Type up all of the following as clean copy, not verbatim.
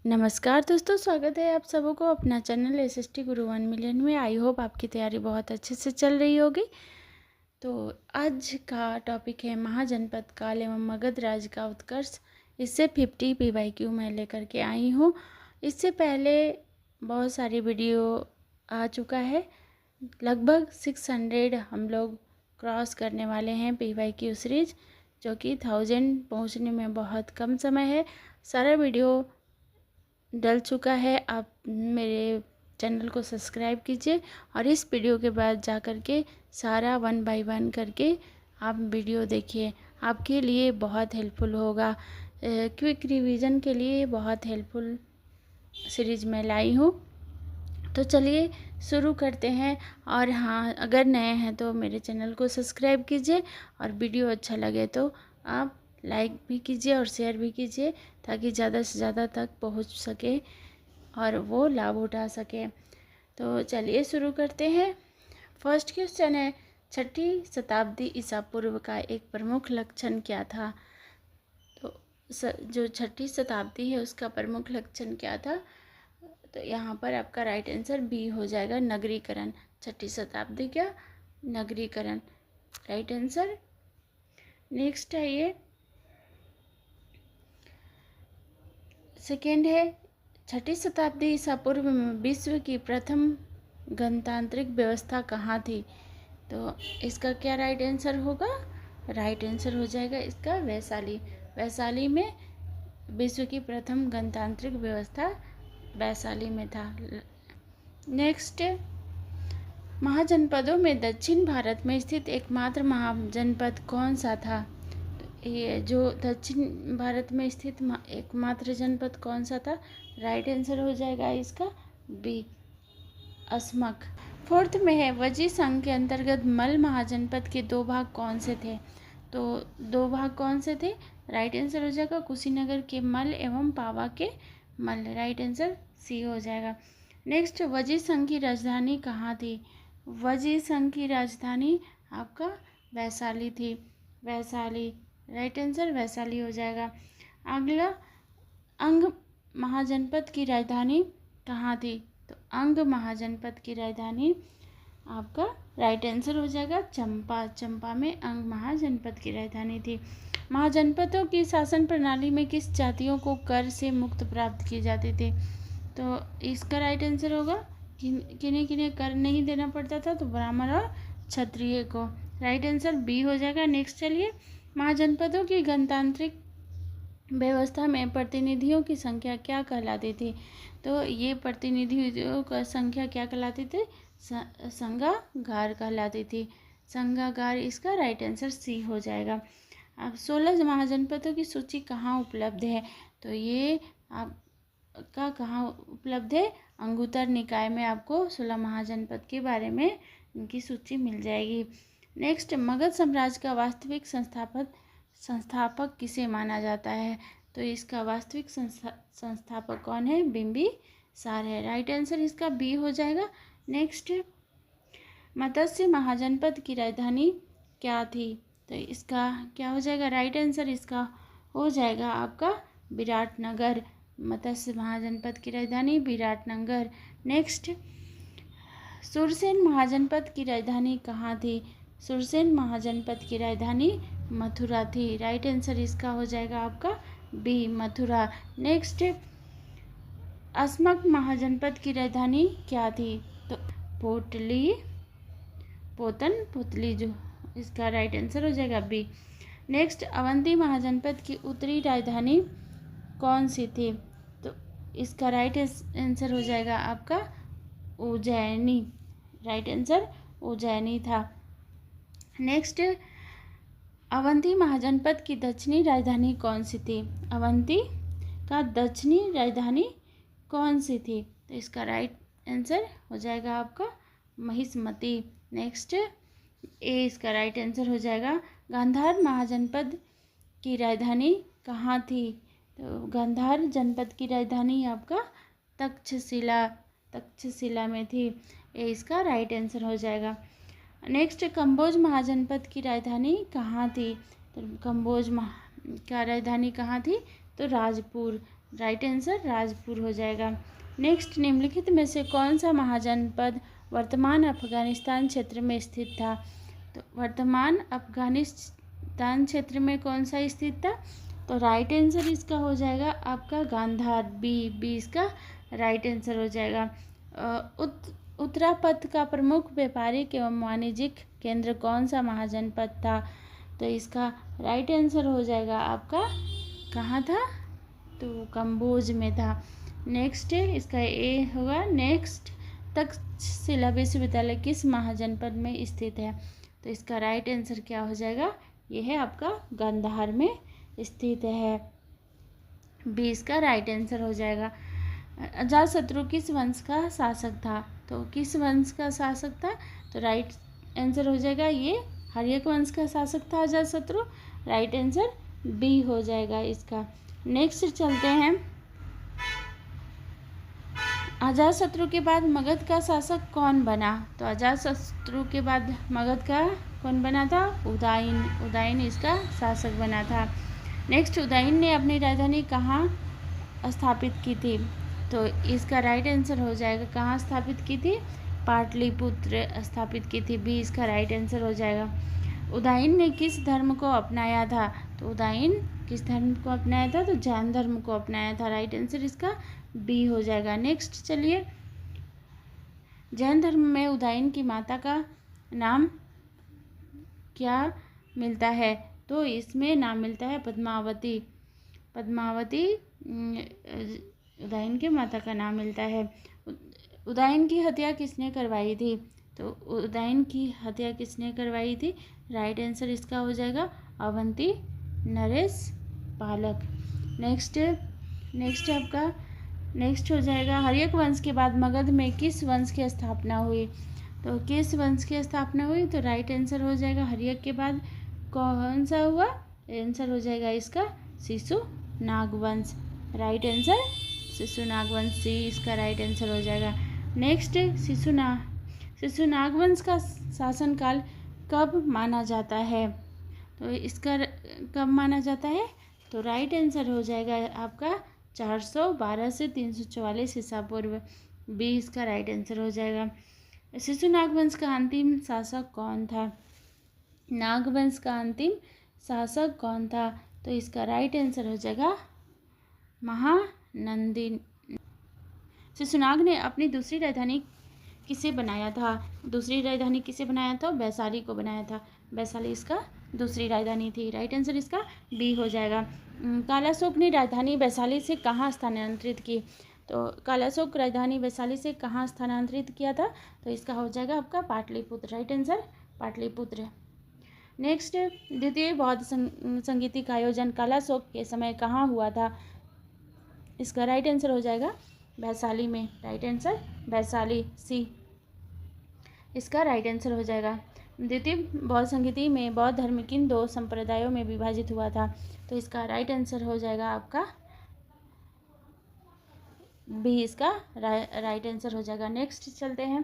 नमस्कार दोस्तों, स्वागत है आप सबों को अपना चैनल एसएसटी गुरु 1 मिलियन में। आई होप आपकी तैयारी बहुत अच्छे से चल रही होगी। तो आज का टॉपिक है महाजनपद काल एवं मगध राज का उत्कर्ष। इससे 50 PYQ मैं लेकर के आई हूँ। इससे पहले बहुत सारी वीडियो आ चुका है, लगभग 600 हम लोग क्रॉस करने वाले हैं PYQ सीरीज, जो कि 1000 पहुँचने में बहुत कम समय है। सारा वीडियो डल चुका है। आप मेरे चैनल को सब्सक्राइब कीजिए और इस वीडियो के बाद जा कर के सारा 1 बाय 1 करके आप वीडियो देखिए, आपके लिए बहुत हेल्पफुल होगा। क्विक रिवीजन के लिए बहुत हेल्पफुल सीरीज में लाई हूँ। तो चलिए शुरू करते हैं। और हाँ, अगर नए हैं तो मेरे चैनल को सब्सक्राइब कीजिए और वीडियो अच्छा लगे तो आप लाइक भी कीजिए और शेयर भी कीजिए, ताकि ज़्यादा से ज़्यादा तक पहुंच सके और वो लाभ उठा सके। तो चलिए शुरू करते हैं। फर्स्ट क्वेश्चन है, 6ठी शताब्दी ईसा पूर्व का एक प्रमुख लक्षण क्या था? तो जो 6ठी शताब्दी है उसका प्रमुख लक्षण क्या था? तो यहाँ पर आपका राइट आंसर बी हो जाएगा, नगरीकरण। 6ठी शताब्दी क्या? नगरीकरण, राइट आंसर। नेक्स्ट है ये सेकेंड है, 6ठी शताब्दी ईसा पूर्व में विश्व की प्रथम गणतांत्रिक व्यवस्था कहाँ थी? तो इसका क्या राइट आंसर होगा? राइट आंसर हो जाएगा इसका वैशाली। वैशाली में विश्व की प्रथम गणतांत्रिक व्यवस्था वैशाली में था। नेक्स्ट, महाजनपदों में दक्षिण भारत में स्थित एकमात्र महाजनपद कौन सा था? ये जो दक्षिण भारत में स्थित एकमात्र जनपद कौन सा था? राइट आंसर हो जाएगा इसका बी, अस्मक। फोर्थ में है, वजी संघ के अंतर्गत मल महाजनपद के 2 भाग कौन से थे? तो 2 भाग कौन से थे? राइट आंसर हो जाएगा कुशीनगर के मल एवं पावा के मल, राइट आंसर सी हो जाएगा। नेक्स्ट, वजी संघ की राजधानी कहाँ थी? वजी संघ की राजधानी आपका वैशाली थी, वैशाली, राइट आंसर वैशाली हो जाएगा। अगला, अंग महाजनपद की राजधानी कहाँ थी? तो अंग महाजनपद की राजधानी आपका राइट आंसर हो जाएगा चंपा। चंपा में अंग महाजनपद की राजधानी थी। महाजनपदों की शासन प्रणाली में किस जातियों को कर से मुक्त प्राप्त की जाती थी? तो इसका राइट आंसर होगा किन्हें किन्हें कर नहीं देना पड़ता था? तो ब्राह्मण और क्षत्रिय को, राइट आंसर बी हो जाएगा। नेक्स्ट चलिए, महाजनपदों की गणतांत्रिक व्यवस्था में प्रतिनिधियों की संख्या क्या कहलाती थी? तो ये प्रतिनिधियों का संख्या क्या कहलाती थी? संघागार कहलाती थी, संघागार, इसका राइट आंसर सी हो जाएगा। अब 16 महाजनपदों की सूची कहाँ उपलब्ध है? तो ये आपका कहाँ उपलब्ध है? अंगुत्तर निकाय में आपको 16 महाजनपद के बारे में इनकी सूची मिल जाएगी। नेक्स्ट, मगध साम्राज्य का वास्तविक संस्थापक किसे माना जाता है? तो इसका वास्तविक संस्थापक कौन है? बिंबिसार है, राइट आंसर इसका बी हो जाएगा। नेक्स्ट, मत्स्य महाजनपद की राजधानी क्या थी? तो इसका क्या हो जाएगा? राइट आंसर इसका हो जाएगा आपका विराटनगर। मत्स्य महाजनपद की राजधानी विराटनगर। नेक्स्ट, सुरसेन महाजनपद की राजधानी कहाँ थी? सुरसेन महाजनपद की राजधानी मथुरा थी, राइट आंसर इसका हो जाएगा आपका बी, मथुरा। नेक्स्ट, अस्मक महाजनपद की राजधानी क्या थी? तो पोटली, पोतन, पुतली, जो इसका राइट आंसर हो जाएगा बी। नेक्स्ट, अवंती महाजनपद की उत्तरी राजधानी कौन सी थी? तो इसका राइट आंसर हो जाएगा आपका उज्जैनी, राइट आंसर उज्जैनी था। नेक्स्ट, अवंती महाजनपद की दक्षिणी राजधानी कौन सी थी? अवंती का दक्षिणी राजधानी कौन सी थी? तो इसका राइट आंसर हो जाएगा आपका महिष्मती। नेक्स्ट, ए इसका राइट आंसर हो जाएगा। गांधार महाजनपद की राजधानी कहाँ थी? तो गांधार जनपद की राजधानी आपका तक्षशिला, तक्षशिला में थी, ए इसका राइट आंसर हो जाएगा। नेक्स्ट, कंबोज महाजनपद की राजधानी कहाँ थी? तो कंबोज का राजधानी कहाँ थी? तो राजपुर, राइट आंसर राजपुर हो जाएगा। नेक्स्ट, निम्नलिखित में से कौन सा महाजनपद वर्तमान अफगानिस्तान क्षेत्र में स्थित था? तो वर्तमान अफगानिस्तान क्षेत्र में कौन सा स्थित था? तो राइट आंसर इसका हो जाएगा आपका गांधार, बी इसका राइट आंसर हो जाएगा। उत्तरापथ का प्रमुख व्यापारिक एवं वाणिज्यिक केंद्र कौन सा महाजनपद था? तो इसका राइट आंसर हो जाएगा आपका, कहाँ था? तो कंबोज में था। नेक्स्ट इसका ए होगा। नेक्स्ट, तक्षशिला विश्वविद्यालय किस महाजनपद में स्थित है? तो इसका राइट आंसर क्या हो जाएगा? ये है आपका गांधार में स्थित है, बी इसका राइट आंसर हो जाएगा। अजातशत्रु किस वंश का शासक था? तो किस वंश का शासक था? तो राइट आंसर हो जाएगा ये हर्यक वंश का शासक था अजातशत्रु, राइट आंसर बी हो जाएगा इसका। नेक्स्ट चलते हैं, अजातशत्रु के बाद मगध का शासक कौन बना? तो अजातशत्रु के बाद मगध का कौन बना था? उदयन इसका शासक बना था। नेक्स्ट, उदयन ने अपनी राजधानी कहाँ स्थापित की थी? तो इसका राइट आंसर हो जाएगा, कहाँ स्थापित की थी? पाटलिपुत्र स्थापित की थी, बी इसका राइट आंसर हो जाएगा। उदयन ने किस धर्म को अपनाया था? तो उदयन किस धर्म को अपनाया था? तो जैन धर्म को अपनाया था, राइट आंसर इसका बी हो जाएगा। नेक्स्ट चलिए, जैन धर्म में उदयन की माता का नाम क्या मिलता है? तो इसमें नाम मिलता है पद्मावती। उदयन की माता का नाम मिलता है। उदयन की हत्या किसने करवाई थी? तो उदयन की हत्या किसने करवाई थी? राइट आंसर इसका हो जाएगा अवंती नरेश पालक। नेक्स्ट आपका नेक्स्ट हो जाएगा, हर्यक वंश के बाद मगध में किस वंश की स्थापना हुई? तो किस वंश की स्थापना हुई? तो राइट आंसर हो जाएगा हर्यक के बाद कौन सा हुआ? आंसर हो जाएगा इसका शिशुनाग वंश, राइट आंसर शिशुनाग वंश, सी इसका राइट आंसर हो जाएगा। नेक्स्ट, शिशुनाग वंश का शासनकाल कब माना जाता है? तो इसका कब माना जाता है? तो राइट आंसर हो जाएगा आपका 412 से 344 ईसा पूर्व, बी इसका राइट आंसर हो जाएगा। शिशुनाग वंश का अंतिम शासक कौन था? नागवंश का अंतिम शासक कौन था? तो इसका राइट आंसर हो जाएगा महानंदी। शिशुनाग ने अपनी दूसरी राजधानी किसे बनाया था? दूसरी राजधानी किसे बनाया था? वैशाली को बनाया था, वैशाली इसका दूसरी राजधानी थी, राइट आंसर इसका बी हो जाएगा। कालाशोक ने राजधानी वैशाली से कहाँ स्थानांतरित की? तो कालाशोक राजधानी वैशाली से कहाँ स्थानांतरित किया था? तो इसका हो जाएगा आपका Pataliputra, right answer Pataliputra. Next, द्वितीय बौद्ध संगीति का आयोजन कालाशोक के समय कहाँ हुआ था? इसका राइट आंसर हो जाएगा वैशाली में, राइट आंसर वैशाली, सी इसका राइट आंसर हो जाएगा। द्वितीय बौद्ध संगीति में बौद्ध धर्म किन दो संप्रदायों में विभाजित हुआ था? तो इसका राइट आंसर हो जाएगा आपका बी इसका राइट आंसर हो जाएगा। नेक्स्ट चलते हैं,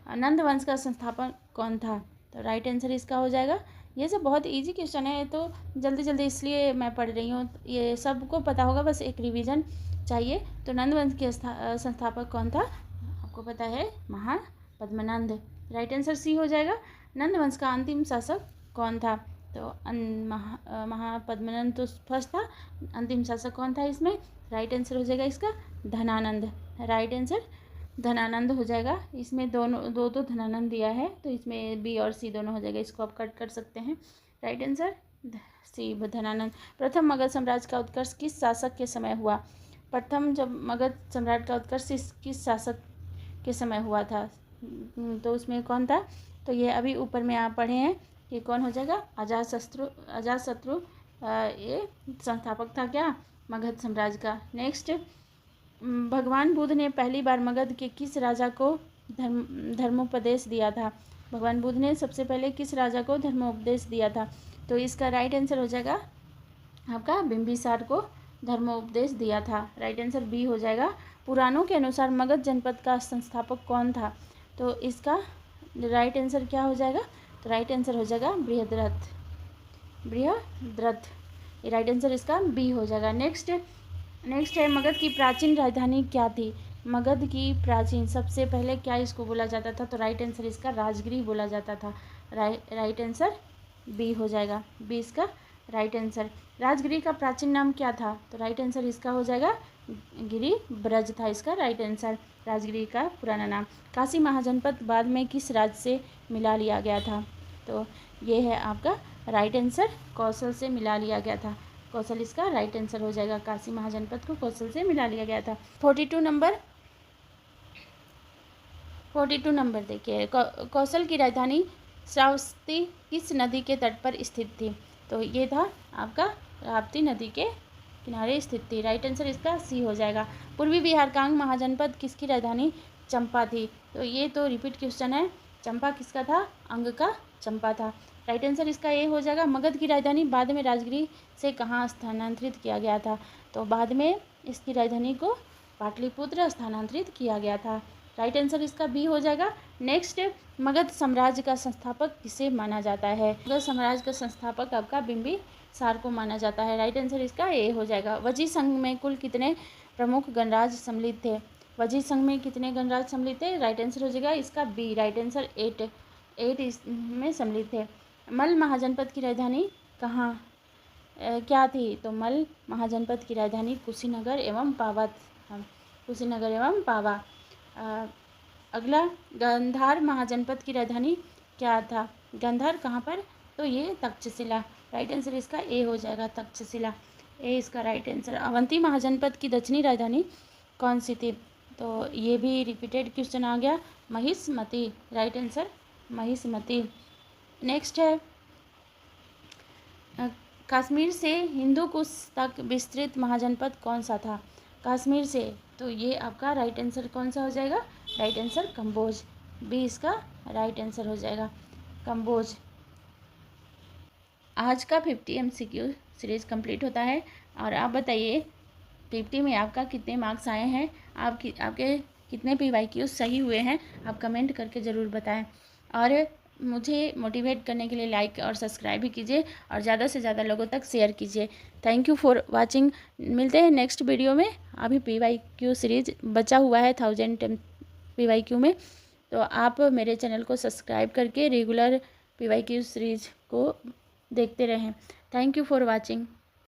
नंद वंश का संस्थापक कौन था? तो राइट आंसर इसका हो जाएगा, ये सब बहुत इजी क्वेश्चन है तो जल्दी जल्दी इसलिए मैं पढ़ रही हूँ, ये सबको पता होगा, बस एक रिवीजन चाहिए। तो नंद वंश के संस्थापक कौन था? आपको पता है महापद्मनंद, राइट आंसर सी हो जाएगा। नंद वंश का अंतिम शासक कौन था? तो महापद्मनंद तो फर्स्ट था, अंतिम शासक कौन था इसमें? राइट आंसर हो जाएगा इसका धनानंद, राइट आंसर धनानंद हो जाएगा। इसमें दो धनानंद दिया है तो इसमें बी और सी दोनों हो जाएगा, इसको आप कट कर सकते हैं, राइट आंसर सी धनानंद। प्रथम मगध साम्राज्य का उत्कर्ष किस शासक के समय हुआ? प्रथम जब मगध सम्राट का उत्कर्ष किस शासक के समय हुआ था? तो उसमें कौन था? तो ये अभी ऊपर में आप पढ़े हैं, ये कौन हो जाएगा? अजातशत्रु ये संस्थापक था क्या मगध साम्राज्य का। नेक्स्ट, भगवान बुद्ध ने पहली बार मगध के किस राजा को धर्मोपदेश दिया था? भगवान बुद्ध ने सबसे पहले किस राजा को धर्मोपदेश दिया था? तो इसका राइट आंसर हो जाएगा आपका बिंबिसार को धर्मोपदेश दिया था, राइट आंसर बी हो जाएगा। पुराणों के अनुसार मगध जनपद का संस्थापक कौन था? तो इसका राइट आंसर क्या हो जाएगा? तो राइट आंसर हो जाएगा बृहद्रथ, ये राइट आंसर इसका बी हो जाएगा। नेक्स्ट नेक्स्ट है मगध की प्राचीन राजधानी क्या थी। मगध की प्राचीन, सबसे पहले क्या इसको बोला जाता था, तो राइट आंसर इसका राजगिरी बोला जाता था। राइट आंसर बी हो जाएगा, बी इसका राइट आंसर। राजगिरी का प्राचीन नाम क्या था, तो राइट आंसर इसका हो जाएगा गिरि ब्रज था इसका राइट आंसर, राजगिरी का पुराना नाम। काशी महाजनपद बाद में किस राज्य से मिला लिया गया था, तो ये है आपका राइट आंसर, कौशल से मिला लिया गया था। कौशल इसका राइट आंसर हो जाएगा, काशी महाजनपद को कौशल से मिला लिया गया था। 42 नंबर देखिए, कौशल की राजधानी श्रावस्ती किस नदी के तट पर स्थित थी, तो ये था आपका राप्ती नदी के किनारे स्थित थी। राइट आंसर इसका सी हो जाएगा। पूर्वी बिहार कांग महाजनपद किसकी राजधानी चंपा थी, तो ये तो रिपीट क्वेश्चन है, चंपा किसका था, अंग का चंपा था। राइट आंसर इसका ए हो जाएगा। मगध की राजधानी बाद में राजगिरी से कहाँ स्थानांतरित किया गया था, तो बाद में इसकी राजधानी को पाटलिपुत्र स्थानांतरित किया गया था। राइट आंसर इसका बी हो जाएगा। नेक्स्ट, मगध साम्राज्य का संस्थापक किसे माना जाता है, मगध साम्राज्य का संस्थापक आपका बिंबिसार को माना जाता है। राइट आंसर इसका ए हो जाएगा। वजी संघ में कुल कितने प्रमुख गणराज्य सम्मिलित थे, वजी संघ में कितने गणराज्य सम्मिलित थे, राइट आंसर हो जाएगा इसका बी, राइट आंसर 8 इसमें सम्मिलित थे। मल महाजनपद की राजधानी कहाँ क्या थी, तो मल महाजनपद की राजधानी कुशीनगर एवं पावा, कुशीनगर एवं पावा। अगला, गांधार महाजनपद की राजधानी क्या था, गांधार कहाँ पर, तो ये तक्षशिला। राइट आंसर इसका ए हो जाएगा, तक्षशिला, ए इसका राइट आंसर। अवंती महाजनपद की दक्षिणी राजधानी कौन सी थी, तो ये भी रिपीटेड क्वेश्चन आ गया, Mahishmati. Right answer Mahishmati. Next है, कश्मीर से हिंदू कुश तक विस्तृत महाजनपद कौन सा था, कश्मीर से, तो ये आपका राइट आंसर कौन सा हो जाएगा, राइट आंसर कंबोज, बी इसका राइट आंसर हो जाएगा, कंबोज। आज का 50 MCQ सीरीज कंप्लीट होता है, और आप बताइए 50 में आपका कितने मार्क्स आए हैं, आपके कितने PYQ सही हुए हैं, आप कमेंट करके ज़रूर बताएं। और मुझे मोटिवेट करने के लिए लाइक और सब्सक्राइब भी कीजिए, और ज़्यादा से ज़्यादा लोगों तक शेयर कीजिए। Thank you for watching. मिलते हैं नेक्स्ट वीडियो में। अभी PYQ सीरीज बचा हुआ है 1000 PYQ में, तो आप मेरे चैनल को सब्सक्राइब करके रेगुलर PYQ सीरीज को देखते रहें। Thank you for watching.